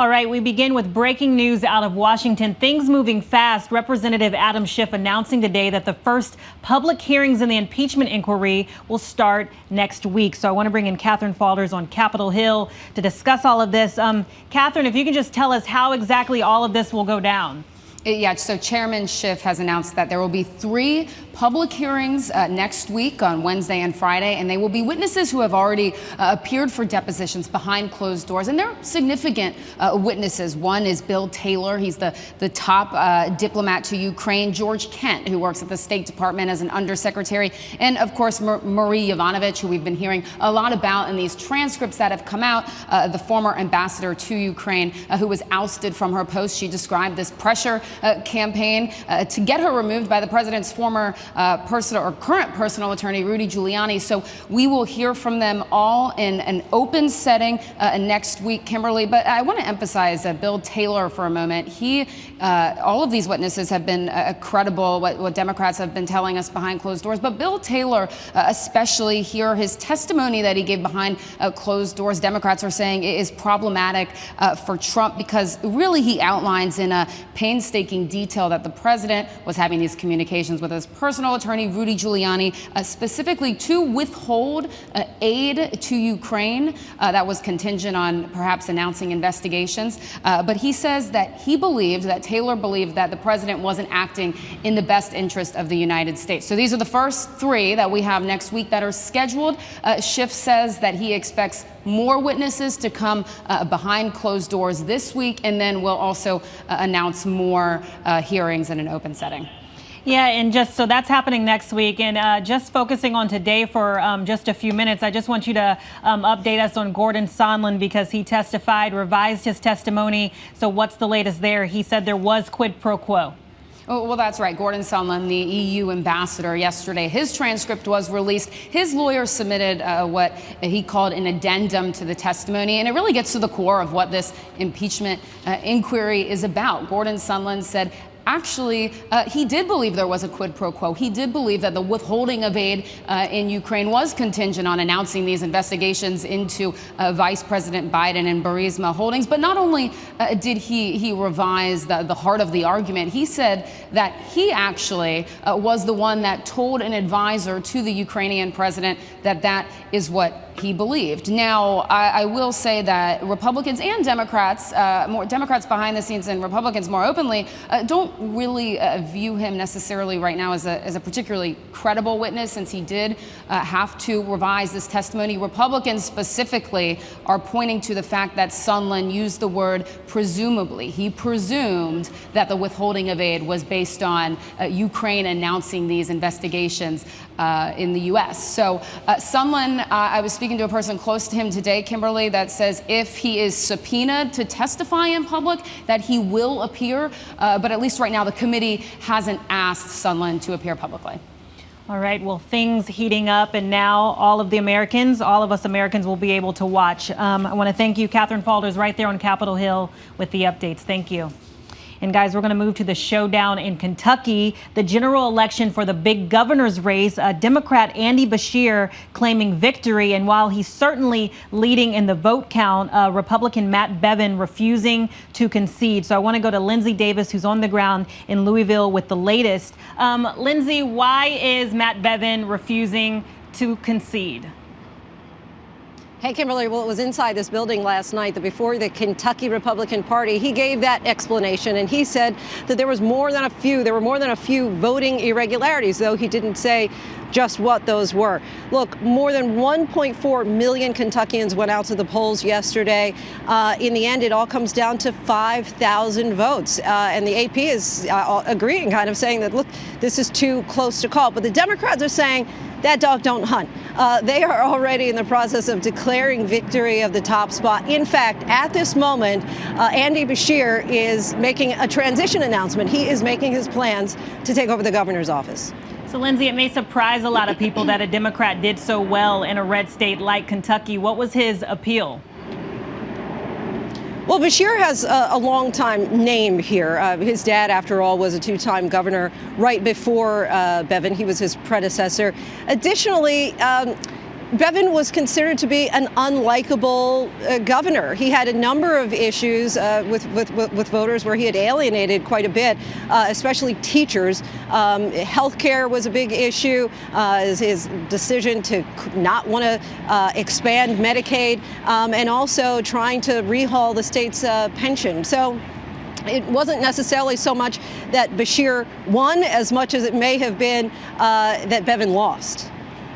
All right, we begin with breaking news out of Washington. Things moving fast. Representative Adam Schiff announcing today that the first public hearings in the impeachment inquiry will start next week. So I want to bring in Catherine Faulders on Capitol Hill to discuss all of this. Catherine, if you can just tell us how exactly all of this will go down. Yeah, so Chairman Schiff has announced that there will be 3 public hearings next week on Wednesday and Friday, and they will be witnesses who have already appeared for depositions behind closed doors. And they're significant witnesses. One is Bill Taylor. He's the top diplomat to Ukraine. George Kent, who works at the State Department as an undersecretary. And, of course, Marie Yovanovitch, who we've been hearing a lot about in these transcripts that have come out, the former ambassador to Ukraine, who was ousted from her post. She described this pressure campaign to get her removed by the president's former personal or current personal attorney, Rudy Giuliani. So we will hear from them all in an open setting next week, Kimberly. But I want to emphasize Bill Taylor for a moment. All of these witnesses have been credible, what Democrats have been telling us behind closed doors. But Bill Taylor, especially here, his testimony that he gave behind closed doors, Democrats are saying is problematic for Trump because really he outlines in a painstaking detail that the president was having these communications with his personal attorney, Rudy Giuliani, specifically to withhold aid to Ukraine that was contingent on perhaps announcing investigations. But he says that Taylor believed that the president wasn't acting in the best interest of the United States. So these are the first 3 that we have next week that are scheduled. Schiff says that he expects more witnesses to come behind closed doors this week, and then we'll also announce more hearings in an open setting. Yeah, and just so that's happening next week. And just focusing on today for just a few minutes, I just want you to update us on Gordon Sondland because he testified, revised his testimony. So what's the latest there? He said there was quid pro quo. Oh, well, that's right. Gordon Sondland, the EU ambassador, yesterday, his transcript was released. His lawyer submitted what he called an addendum to the testimony, and it really gets to the core of what this impeachment inquiry is about. Gordon Sondland said, actually, he did believe there was a quid pro quo. He did believe that the withholding of aid in Ukraine was contingent on announcing these investigations into Vice President Biden and Burisma Holdings. But not only did he revise the heart of the argument, he said that he actually was the one that told an advisor to the Ukrainian president that that is what he believed. Now, I will say that Republicans and Democrats, more Democrats behind the scenes and Republicans more openly, don't really view him necessarily right now as a particularly credible witness, since he did have to revise this testimony. Republicans specifically are pointing to the fact that Sondland used the word presumably. He presumed that the withholding of aid was based on Ukraine announcing these investigations in the U.S. So Sondland, I was speaking to a person close to him today, Kimberly, that says if he is subpoenaed to testify in public, that he will appear. But at least right now, the committee hasn't asked Sondland to appear publicly. All right. Well, things heating up, and now all of us Americans will be able to watch. I want to thank you, Catherine Faulders, right there on Capitol Hill with the updates. Thank you. And guys, we're going to move to the showdown in Kentucky, the general election for the big governor's race. Democrat Andy Beshear claiming victory. And while he's certainly leading in the vote count, Republican Matt Bevin refusing to concede. So I want to go to Lindsay Davis, who's on the ground in Louisville with the latest. Lindsay, why is Matt Bevin refusing to concede? Hey, Kimberly, well, it was inside this building last night that before the Kentucky Republican Party, he gave that explanation, and he said that there were more than a few voting irregularities, though he didn't say just what those were. Look, more than 1.4 million Kentuckians went out to the polls yesterday. In the end, it all comes down to 5,000 votes. And the AP is agreeing, kind of saying that, look, this is too close to call. But the Democrats are saying that dog don't hunt. They are already in the process of declaring victory of the top spot. In fact, at this moment, Andy Beshear is making a transition announcement. He is making his plans to take over the governor's office. So, Lindsay, it may surprise a lot of people that a Democrat did so well in a red state like Kentucky. What was his appeal? Well, Beshear has a long-time name here. His dad, after all, was a 2-time governor right before Bevin. He was his predecessor. Additionally, Bevin was considered to be an unlikable governor. He had a number of issues with voters where he had alienated quite a bit, especially teachers. Healthcare was a big issue. His decision to not want to expand Medicaid, and also trying to rehaul the state's pension. So it wasn't necessarily so much that Beshear won as much as it may have been that Bevin lost.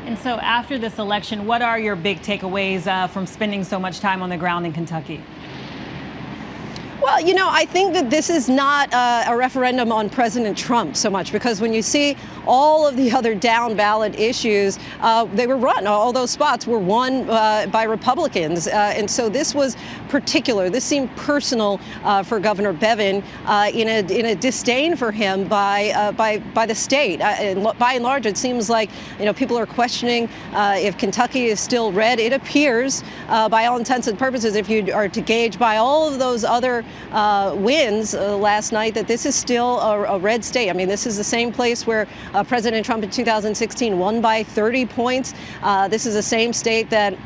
And so after this election, what are your big takeaways from spending so much time on the ground in Kentucky? Well, you know, I think that this is not a referendum on President Trump so much, because when you see all of the other down ballot issues, they were run. All those spots were won by Republicans. And so this was particular. This seemed personal for Governor Bevin in a disdain for him by the state. And by and large, it seems like, you know, people are questioning if Kentucky is still red. It appears, by all intents and purposes, if you are to gauge by all of those other wins last night, that this is still a red state. I mean, this is the same place where President Trump in 2016 won by 30 points. This is the same state that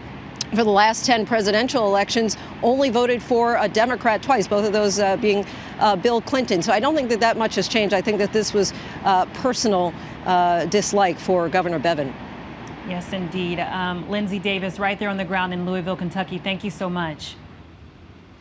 for the last 10 presidential elections only voted for a Democrat twice, both of those being Bill Clinton. So I don't think that much has changed. I think that this was personal dislike for Governor Bevin. Yes, indeed. Lindsay Davis, right there on the ground in Louisville, Kentucky. Thank you so much.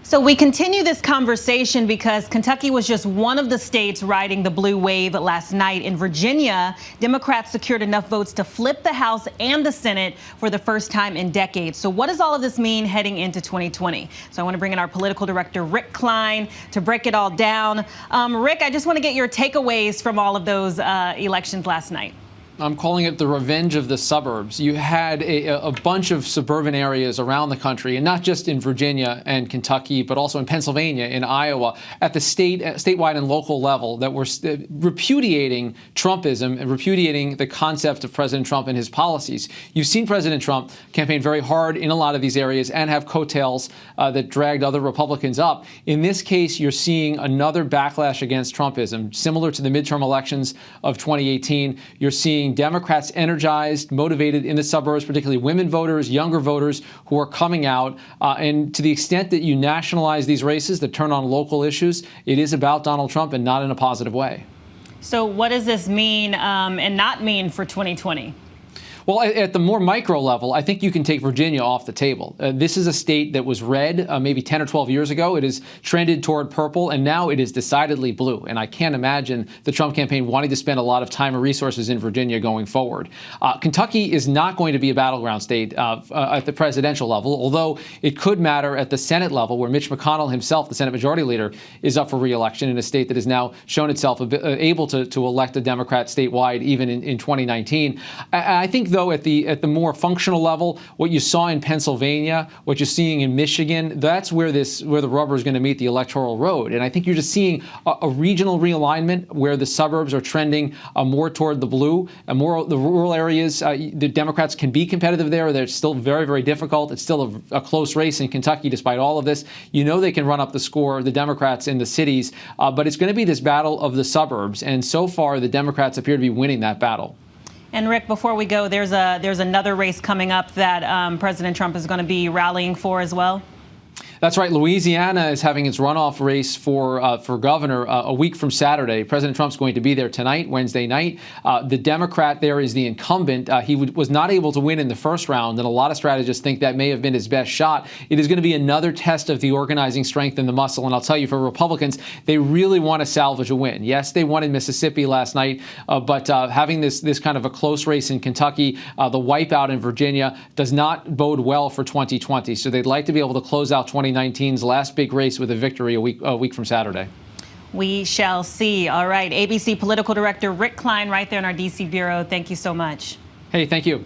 So we continue this conversation because Kentucky was just one of the states riding the blue wave last night. In Virginia, Democrats secured enough votes to flip the House and the Senate for the first time in decades. So what does all of this mean heading into 2020? So I want to bring in our political director, Rick Klein, to break it all down. Rick, I just want to get your takeaways from all of those elections last night. I'm calling it the revenge of the suburbs. You had a bunch of suburban areas around the country, and not just in Virginia and Kentucky, but also in Pennsylvania, in Iowa, at the statewide and local level, that were repudiating Trumpism and repudiating the concept of President Trump and his policies. You've seen President Trump campaign very hard in a lot of these areas and have coattails that dragged other Republicans up. In this case, you're seeing another backlash against Trumpism, similar to the midterm elections of 2018. You're seeing Democrats energized, motivated in the suburbs, particularly women voters, younger voters who are coming out. And to the extent that you nationalize these races that turn on local issues, it is about Donald Trump and not in a positive way. So what does this mean and not mean for 2020? Well, at the more micro level, I think you can take Virginia off the table. This is a state that was red maybe 10 or 12 years ago. It has trended toward purple, and now it is decidedly blue. And I can't imagine the Trump campaign wanting to spend a lot of time and resources in Virginia going forward. Kentucky is not going to be a battleground state at the presidential level, although it could matter at the Senate level, where Mitch McConnell himself, the Senate Majority Leader, is up for re-election in a state that has now shown itself able to elect a Democrat statewide, even in 2019. I think, though, at the more functional level, what you saw in Pennsylvania, what you're seeing in Michigan, that's where the rubber is going to meet the electoral road. And I think you're just seeing a regional realignment where the suburbs are trending more toward the blue, and more the rural areas. The Democrats can be competitive there. They're still very, very difficult. It's still a close race in Kentucky, despite all of this. You know they can run up the score, the Democrats in the cities, but it's going to be this battle of the suburbs. And so far, the Democrats appear to be winning that battle. And Rick, before we go, there's another race coming up that President Trump is going to be rallying for as well. That's right. Louisiana is having its runoff race for governor a week from Saturday. President Trump's going to be there tonight, Wednesday night. The Democrat there is the incumbent. He was not able to win in the first round, and a lot of strategists think that may have been his best shot. It is going to be another test of the organizing strength and the muscle. And I'll tell you, for Republicans, they really want to salvage a win. Yes, they won in Mississippi last night, but having this kind of a close race in Kentucky, the wipeout in Virginia, does not bode well for 2020. So they'd like to be able to close out 2019's last big race with a victory a week from Saturday. We shall see. All right. ABC political director Rick Klein right there in our D.C. bureau. Thank you so much. Hey, thank you.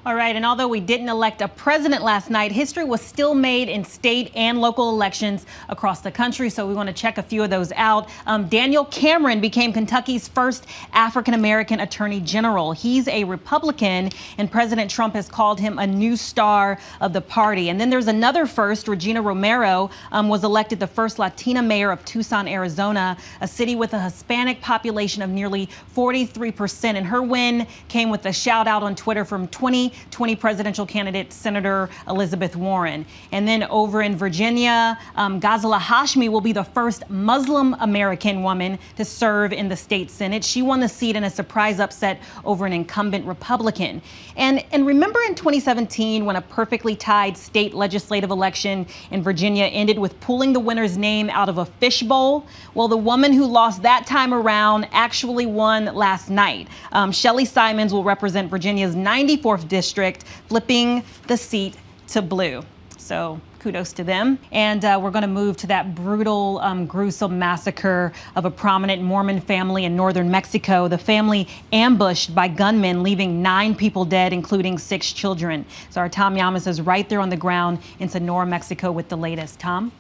All right, and although we didn't elect a president last night, history was still made in state and local elections across the country, so we want to check a few of those out. Daniel Cameron became Kentucky's first African-American attorney general. He's a Republican, and President Trump has called him a new star of the party. And then there's another first. Regina Romero was elected the first Latina mayor of Tucson, Arizona, a city with a Hispanic population of nearly 43%. And her win came with a shout out on Twitter from 20 2020 presidential candidate Senator Elizabeth Warren. And then over in Virginia, Ghazala Hashmi will be the first Muslim American woman to serve in the state Senate. She won the seat in a surprise upset over an incumbent Republican. And remember in 2017 when a perfectly tied state legislative election in Virginia ended with pulling the winner's name out of a fishbowl? Well, the woman who lost that time around actually won last night. Shelley Simons will represent Virginia's 94th district, flipping the seat to blue. So kudos to them. And we're going to move to that brutal, gruesome massacre of a prominent Mormon family in northern Mexico. The family ambushed by gunmen, leaving 9 people dead, including 6 children. So our Tom Llamas is right there on the ground in Sonora, Mexico with the latest. Tom?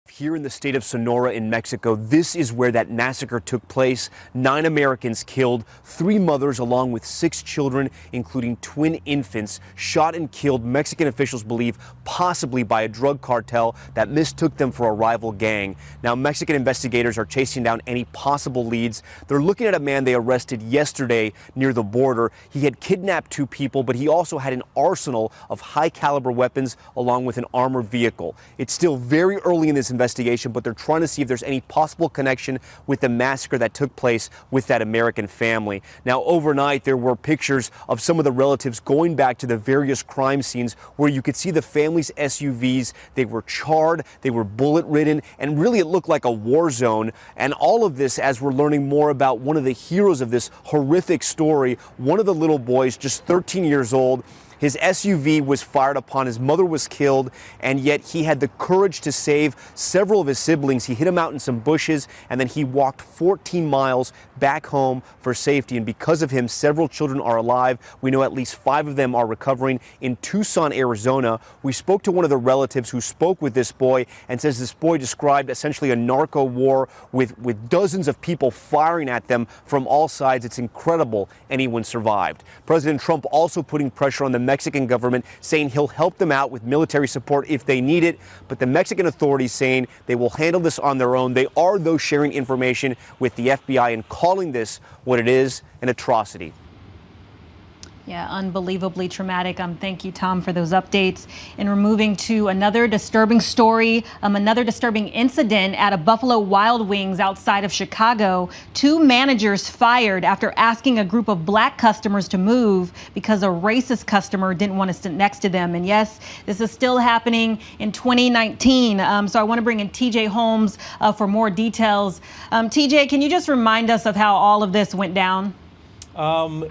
Here in the state of Sonora in Mexico, this is where that massacre took place. 9 Americans killed, 3 mothers along with 6 children, including twin infants, shot and killed, Mexican officials believe possibly by a drug cartel that mistook them for a rival gang. Now, Mexican investigators are chasing down any possible leads. They're looking at a man they arrested yesterday near the border. He had kidnapped 2 people, but he also had an arsenal of high-caliber weapons along with an armored vehicle. It's still very early in this investigation, but they're trying to see if there's any possible connection with the massacre that took place with that American family. Now, overnight, there were pictures of some of the relatives going back to the various crime scenes where you could see the family's SUVs. They were charred, they were bullet-ridden, and really it looked like a war zone. And all of this as we're learning more about one of the heroes of this horrific story, one of the little boys, just 13 years old. His SUV was fired upon, his mother was killed, and yet he had the courage to save several of his siblings. He hid them out in some bushes, and then he walked 14 miles back home for safety. And because of him, several children are alive. We know at least 5 of them are recovering in Tucson, Arizona. We spoke to one of the relatives who spoke with this boy and says this boy described essentially a narco war with dozens of people firing at them from all sides. It's incredible anyone survived. President Trump also putting pressure on the Mexican government, saying he'll help them out with military support if they need it. But the Mexican authorities saying they will handle this on their own. They are, though, sharing information with the FBI and calling this what it is, an atrocity. Yeah, unbelievably traumatic. Thank you, Tom, for those updates. And we're moving to another disturbing story, another disturbing incident at a Buffalo Wild Wings outside of Chicago. 2 managers fired after asking a group of black customers to move because a racist customer didn't want to sit next to them. And yes, this is still happening in 2019. So I want to bring in TJ Holmes for more details. TJ, can you just remind us of how all of this went down?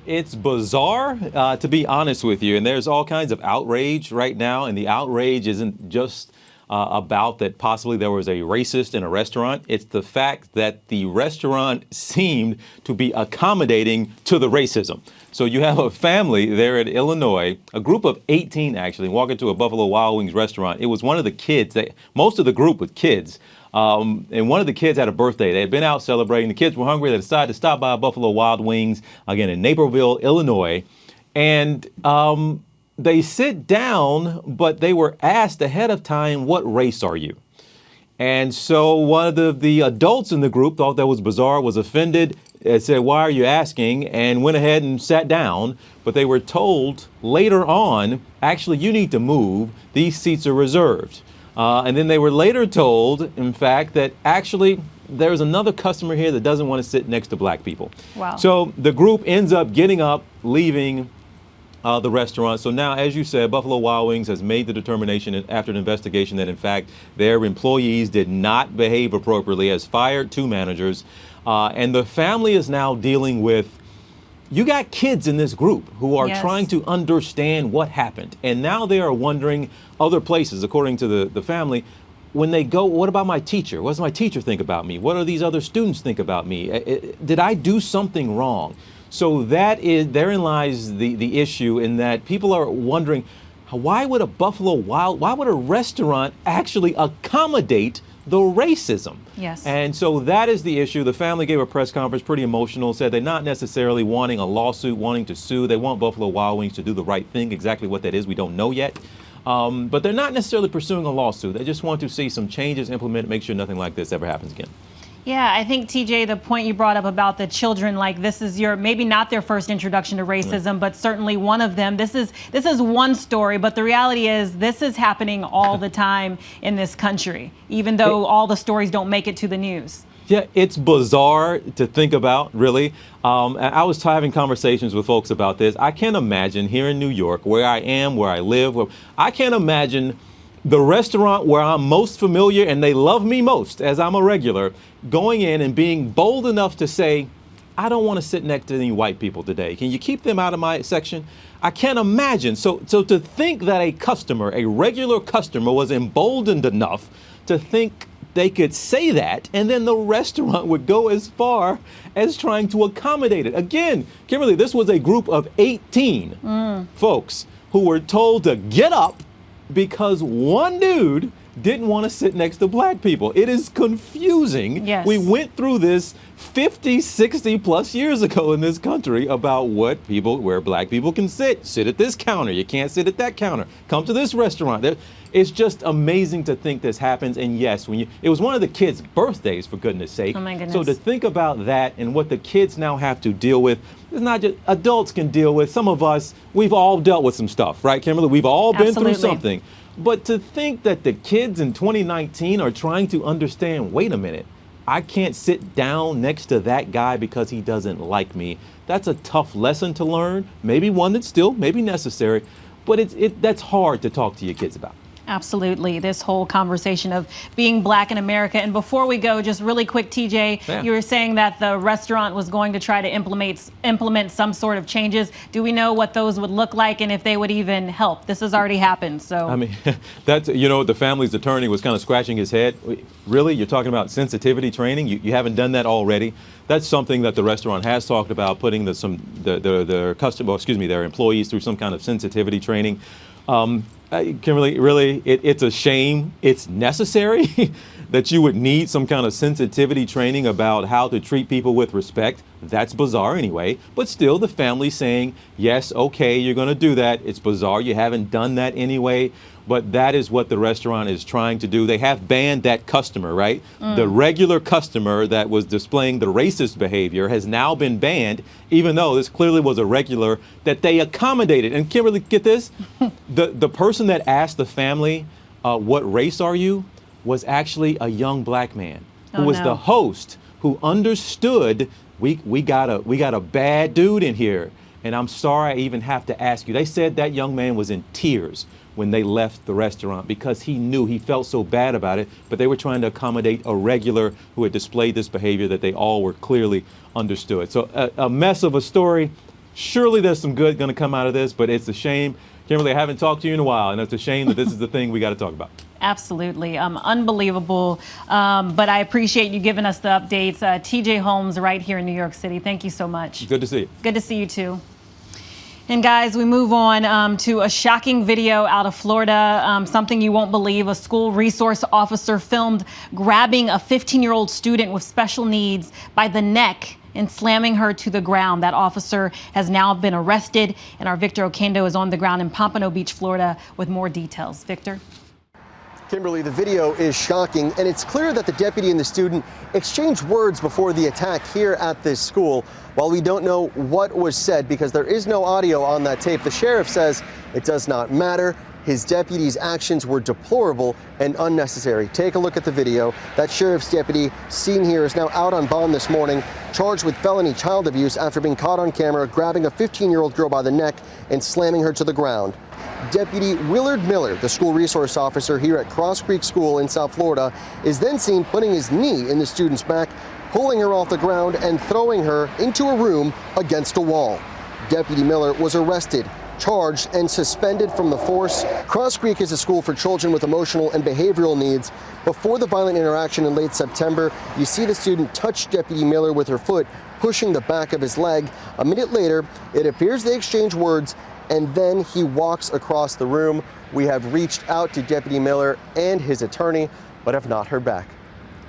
It's bizarre, to be honest with you, and there's all kinds of outrage right now, and the outrage isn't just about that possibly there was a racist in a restaurant. It's the fact that the restaurant seemed to be accommodating to the racism. So you have a family there in Illinois, a group of 18 actually, walking to a Buffalo Wild Wings restaurant. It was one of the kids, most of the group with kids. And one of the kids had a birthday. They had been out celebrating. The kids were hungry. They decided to stop by Buffalo Wild Wings, again, in Naperville, Illinois. And they sit down, but they were asked ahead of time, what race are you? And so one of the adults in the group thought that was bizarre, was offended, said, why are you asking? And went ahead and sat down. But they were told later on, actually, you need to move. These seats are reserved. And then they were later told, in fact, that actually there's another customer here that doesn't want to sit next to black people. Wow. So the group ends up getting up, leaving the restaurant. So now, as you said, Buffalo Wild Wings has made the determination after an investigation that, in fact, their employees did not behave appropriately, has fired 2 managers. And the family is now dealing with, you got kids in this group who are trying to understand what happened. And now they are wondering other places, according to the family, when they go, what about my teacher? What does my teacher think about me? What do these other students think about me? Did I do something wrong? So therein lies the issue, in that people are wondering, why would why would a restaurant actually accommodate the racism? Yes. And so that is the issue. The family gave a press conference, pretty emotional, said they're not necessarily wanting a lawsuit, wanting to sue. They want Buffalo Wild Wings to do the right thing. Exactly what that is, we don't know yet. But they're not necessarily pursuing a lawsuit. They just want to see some changes implemented, make sure nothing like this ever happens again. Yeah, I think, TJ, the point you brought up about the children, like this is maybe not their first introduction to racism, but certainly one of them. This is one story, but the reality is this is happening all the time in this country, even though all the stories don't make it to the news. Yeah, it's bizarre to think about, really. I was having conversations with folks about this. I can't imagine here in New York, where I am, where I live, I can't imagine the restaurant where I'm most familiar and they love me most as I'm a regular, going in and being bold enough to say, I don't want to sit next to any white people today. Can you keep them out of my section? I can't imagine. So to think that a regular customer was emboldened enough to think they could say that, and then the restaurant would go as far as trying to accommodate it. Again, Kimberly, this was a group of 18 folks who were told to get up because one dude didn't want to sit next to black people. It is confusing. Yes. We went through this 50, 60 plus years ago in this country about where black people can sit. Sit at this counter. You can't sit at that counter. Come to this restaurant. It's just amazing to think this happens. And yes, it was one of the kids' birthdays, for goodness sake. Oh my goodness. So to think about that and what the kids now have to deal with, it's not just adults can deal with. Some of us, we've all dealt with some stuff, right, Kimberly? We've all been Absolutely. through something. But to think that the kids in 2019 are trying to understand, wait a minute, I can't sit down next to that guy because he doesn't like me. That's a tough lesson to learn, maybe one that's still maybe necessary, but that's hard to talk to your kids about. Absolutely. This whole conversation of being black in America. And before we go, just really quick, TJ, you were saying that the restaurant was going to try to implement some sort of changes. Do we know what those would look like and if they would even help? This has already happened. So I mean, that's, the family's attorney was kind of scratching his head. Really? You're talking about sensitivity training? You haven't done that already? That's something that the restaurant has talked about, putting their employees through some kind of sensitivity training. Kimberly, really, it's a shame. It's necessary that you would need some kind of sensitivity training about how to treat people with respect. That's bizarre anyway. But still, the family saying, yes, okay, you're going to do that. It's bizarre. You haven't done that anyway. But that is what the restaurant is trying to do. They have banned that customer, right? The regular customer that was displaying the racist behavior has now been banned, even though this clearly was a regular that they accommodated. And Kimberly, get this, the person that asked the family, what race are you, was actually a young black man who was the host, who understood we got a bad dude in here. And I'm sorry I even have to ask you. They said that young man was in tears when they left the restaurant because he felt so bad about it, but they were trying to accommodate a regular who had displayed this behavior that they all were clearly understood. So a mess of a story. Surely there's some good going to come out of this, but it's a shame. Kimberly, I haven't talked to you in a while, and it's a shame that this is the thing we got to talk about. Absolutely. Unbelievable. But I appreciate you giving us the updates. TJ Holmes right here in New York City. Thank you so much. Good to see you. Good to see you too. And guys, we move on to a shocking video out of Florida, something you won't believe. A school resource officer filmed grabbing a 15-year-old student with special needs by the neck and slamming her to the ground. That officer has now been arrested, and our Victor Oquendo is on the ground in Pompano Beach, Florida, with more details. Victor? Kimberly, the video is shocking, and it's clear that the deputy and the student exchanged words before the attack here at this school. While we don't know what was said because there is no audio on that tape, the sheriff says it does not matter. His deputy's actions were deplorable and unnecessary. Take a look at the video. That sheriff's deputy seen here is now out on bond this morning, charged with felony child abuse after being caught on camera grabbing a 15-year-old girl by the neck and slamming her to the ground. Deputy Willard Miller, the school resource officer here at Cross Creek School in South Florida, is then seen putting his knee in the student's back, pulling her off the ground and throwing her into a room against a wall. Deputy Miller was arrested, charged, and suspended from the force. Cross Creek is a school for children with emotional and behavioral needs. Before the violent interaction in late September, you see the student touch Deputy Miller with her foot, pushing the back of his leg. A minute later, it appears they exchange words, and then he walks across the room. We have reached out to Deputy Miller and his attorney, but have not heard back.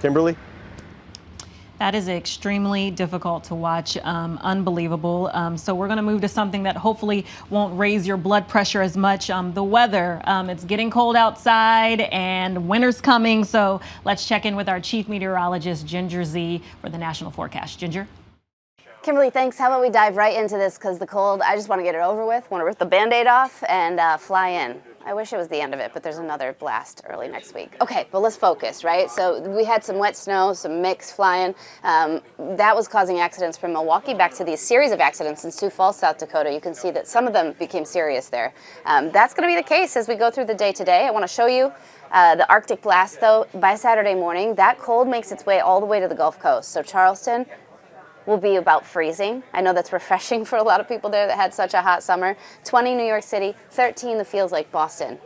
Kimberly? That is extremely difficult to watch, unbelievable. So we're going to move to something that hopefully won't raise your blood pressure as much. The weather, it's getting cold outside and winter's coming. So let's check in with our chief meteorologist, Ginger Z, for the national forecast. Ginger? Kimberly, thanks. How about we dive right into this, because the cold, I just want to get it over with, want to rip the Band-Aid off and fly in. I wish it was the end of it, but there's another blast early next week. Okay, but let's focus, right? So we had some wet snow, some mix flying. That was causing accidents from Milwaukee back to these series of accidents in Sioux Falls, South Dakota. You can see that some of them became serious there. That's going to be the case as we go through the day today. I want to show you the Arctic blast, though, by Saturday morning. That cold makes its way all the way to the Gulf Coast. So Charleston will be about freezing. I know that's refreshing for a lot of people there that had such a hot summer. 20 New York City, 13 that feels like Boston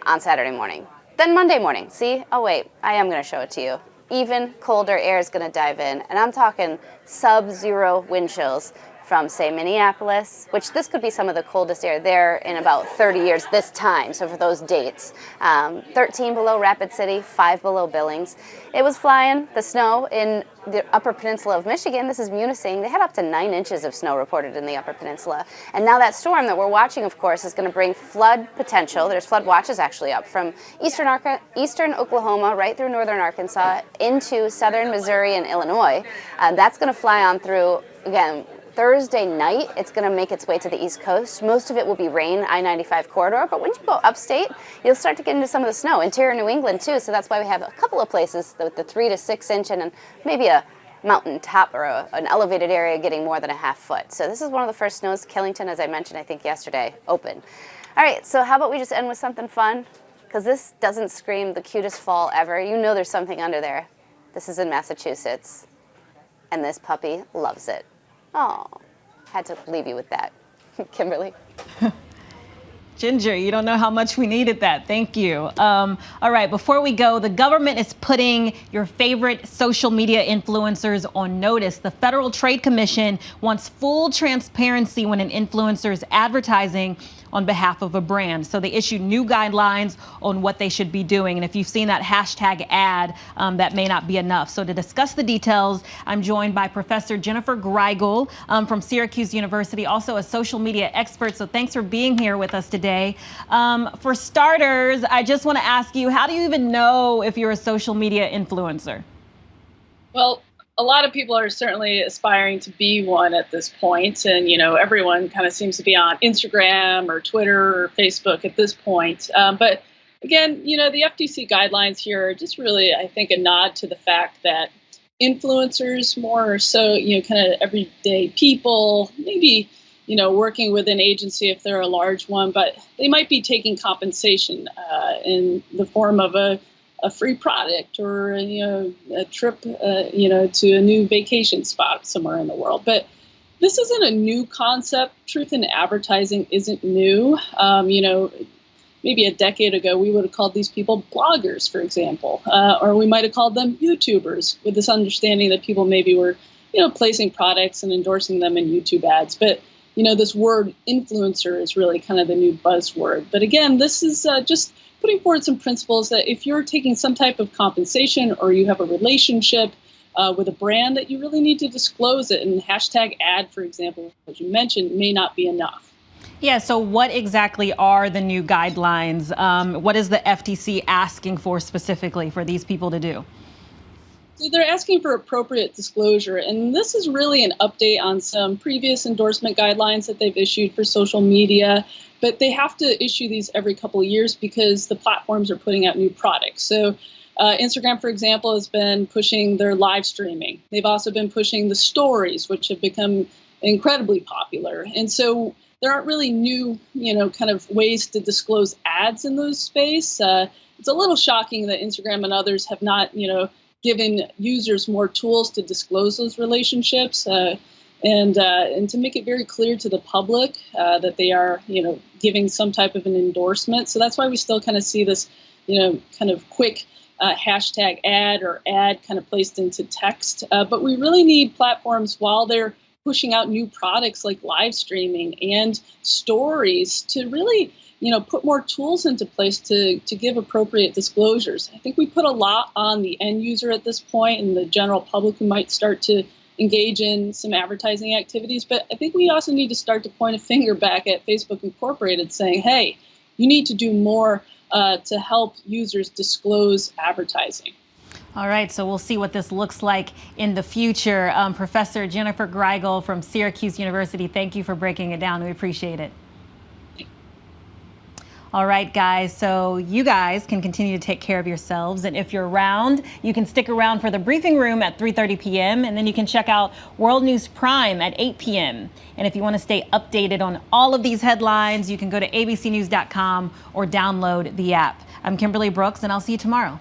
on Saturday morning. Then Monday morning, see? Oh wait, I am gonna show it to you. Even colder air is gonna dive in, and I'm talking sub-zero wind chills from, say, Minneapolis, which this could be some of the coldest air there in about 30 years this time, so for those dates. 13 below Rapid City, 5 below Billings. It was flying, the snow in the Upper Peninsula of Michigan. This is Munising. They had up to 9 inches of snow reported in the Upper Peninsula. And now that storm that we're watching, of course, is going to bring flood potential. There's flood watches actually up from eastern Oklahoma right through northern Arkansas into southern Missouri and Illinois. That's going to fly on through, again, Thursday night. It's going to make its way to the East Coast. Most of it will be rain, I-95 corridor, but when you go upstate, you'll start to get into some of the snow. Interior New England, too, so that's why we have a couple of places with the 3 to 6 inch and maybe a mountain top or an elevated area getting more than a half foot. So this is one of the first snows. Killington, as I mentioned, I think yesterday, open. All right, so how about we just end with something fun? Because this doesn't scream the cutest fall ever. You know there's something under there. This is in Massachusetts, and this puppy loves it. Oh, had to leave you with that. Kimberly? Ginger, you don't know how much we needed that. Thank you. All right, before we go, the government is putting your favorite social media influencers on notice. The Federal Trade Commission wants full transparency when an influencer is advertising on behalf of a brand. So they issued new guidelines on what they should be doing. And if you've seen that hashtag ad, that may not be enough. So to discuss the details, I'm joined by Professor Jennifer Greigel from Syracuse University, also a social media expert. So thanks for being here with us today. For starters, I just want to ask you, how do you even know if you're a social media influencer? Well, a lot of people are certainly aspiring to be one at this point. And, you know, everyone kind of seems to be on Instagram or Twitter or Facebook at this point. But again, you know, the FTC guidelines here are just really, I think, a nod to the fact that influencers, more so, you know, kind of everyday people, maybe, you know, working with an agency if they're a large one, but they might be taking compensation in the form of a free product or, you know, a trip, you know, to a new vacation spot somewhere in the world. But this isn't a new concept. Truth in advertising isn't new. You know, maybe a decade ago, we would have called these people bloggers, for example, or we might have called them YouTubers, with this understanding that people maybe were, you know, placing products and endorsing them in YouTube ads. But, you know, this word influencer is really kind of the new buzzword. But again, this is just putting forward some principles that if you're taking some type of compensation or you have a relationship with a brand, that you really need to disclose it. And hashtag ad, for example, as you mentioned, may not be enough. Yeah, so what exactly are the new guidelines? What is the FTC asking for specifically for these people to do? So they're asking for appropriate disclosure, and this is really an update on some previous endorsement guidelines that they've issued for social media, but they have to issue these every couple of years because the platforms are putting out new products. So Instagram, for example, has been pushing their live streaming. They've also been pushing the stories, which have become incredibly popular. And so there aren't really new, you know, kind of ways to disclose ads in those space. It's a little shocking that Instagram and others have not, you know, given users more tools to disclose those relationships and to make it very clear to the public that they are, you know, giving some type of an endorsement. So that's why we still kind of see this, you know, kind of quick hashtag ad or ad kind of placed into text. But we really need platforms, while they're pushing out new products like live streaming and stories, to really put more tools into place to give appropriate disclosures. I think we put a lot on the end user at this point and the general public who might start to engage in some advertising activities. But I think we also need to start to point a finger back at Facebook Incorporated saying, hey, you need to do more to help users disclose advertising. All right, so we'll see what this looks like in the future. Professor Jennifer Greigel from Syracuse University, thank you for breaking it down. We appreciate it. All right, guys, so you guys can continue to take care of yourselves. And if you're around, you can stick around for the briefing room at 3:30 p.m. And then you can check out World News Prime at 8 p.m. And if you want to stay updated on all of these headlines, you can go to abcnews.com or download the app. I'm Kimberly Brooks, and I'll see you tomorrow.